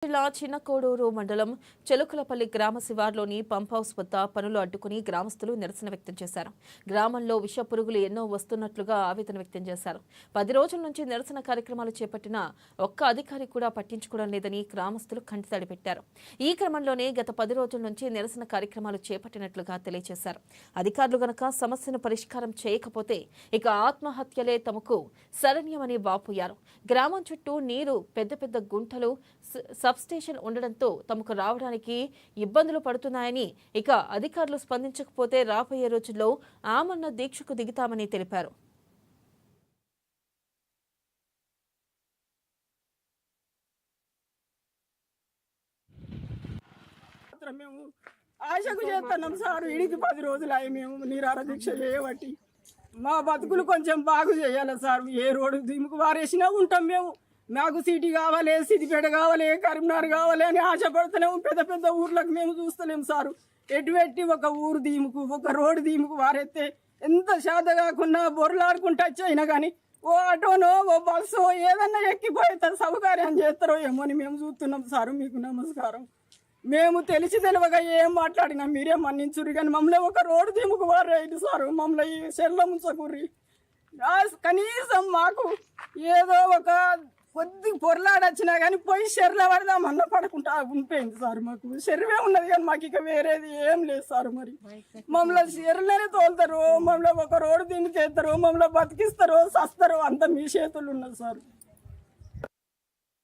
జిల్లా చిన్నకోడూరు మండలం చెలుకులపల్లి గ్రామ శివార్లోని పంప్ హౌస్ వద్ద పనులు అడ్డుకుని గ్రామస్తులు నిరసన వ్యక్తం చేశారు. గ్రామంలో విష పురుగులు ఎన్నో వస్తున్నట్లుగా ఆవేదన వ్యక్తం చేశారు. 10 రోజుల నుంచి నిరసన కార్యక్రమాలు చేపట్టినా ఒక్క అధికారి కూడా పట్టించుకోవడం లేదని గ్రామస్తులు కంటితడి పెట్టారు. ఈ క్రమంలోనే గత 10 రోజుల నుంచి నిరసన కార్యక్రమాలు చేపట్టినట్లుగా తెలియజేశారు. అధికారులు గనక సమస్యను పరిష్కారం చేయకపోతే ఇక ఆత్మహత్యలే తమకు శరణ్యమని వాపోయారు. గ్రామం చుట్టూ నీరు పెద్ద పెద్ద గుంటలు సబ్స్టేషన్ ఉండడంతో తమకు రావడానికి ఇబ్బందులు పడుతున్నాయని, ఇక అధికారులు స్పందించకపోతే రాబోయే రోజుల్లో ఆమరణ దీక్షకు దిగుతామని తెలిపారు. మేము ఆశకు చేస్తున్నాం సార్. ఇడికి 10 రోజులు అయ్యి మేము నిరాహార దీక్ష చేయబట్టి మా బతుకులు కొంచెం బాగు చేయాలి సార్. ఏ రోడ్డు దిముకు వారేసినా ఉంటాం మేము. మాకు సిటీ కావాలి, సిద్దిపేట కావాలి, కరీంనగర్ కావాలి అని ఆశపడుతున్నాము. పెద్ద పెద్ద ఊర్లకు మేము చూస్తలేము సార్. ఎటువంటి ఒక ఊరు దీముకు, ఒక రోడ్డు దీముకు వారెత్తే ఎంత శాత కాకుండా బొర్రలాడుకుంటూ వచ్చైనా కానీ ఓ ఆటోనో ఓ బస్సో ఏదన్నా ఎక్కిపోతే సౌకర్యం చేస్తారో ఏమో అని మేము చూస్తున్నాం సార్. మీకు నమస్కారం. మేము తెలిసి తెలియక ఏం మాట్లాడినా మీరే మన్నించుర్రి, కానీ మమ్మల్ని ఒక రోడ్డు దీముకు వారేది సార్. మమ్మల్ని ఈ చెర్ల ముంచకుర్రి. కనీసం మాకు ఏదో ఒక కొద్ది పొరలాడొచ్చినా కానీ పోయి చెర్ల పడదామన్న పడకుండా ఉండిపోయింది సార్. మాకు చెరువే ఉన్నది కానీ మాకు ఇక వేరేది ఏం లేదు సార్. మరి మమ్మల్ని చెరువులనే తోలుతారు, మమ్మల్ని ఒక రోడ్డు దీనికి వేస్తారు, మమ్మల్ని బతికిస్తారు, సస్తారు, అంత మీ చేతులు ఉన్నది సార్.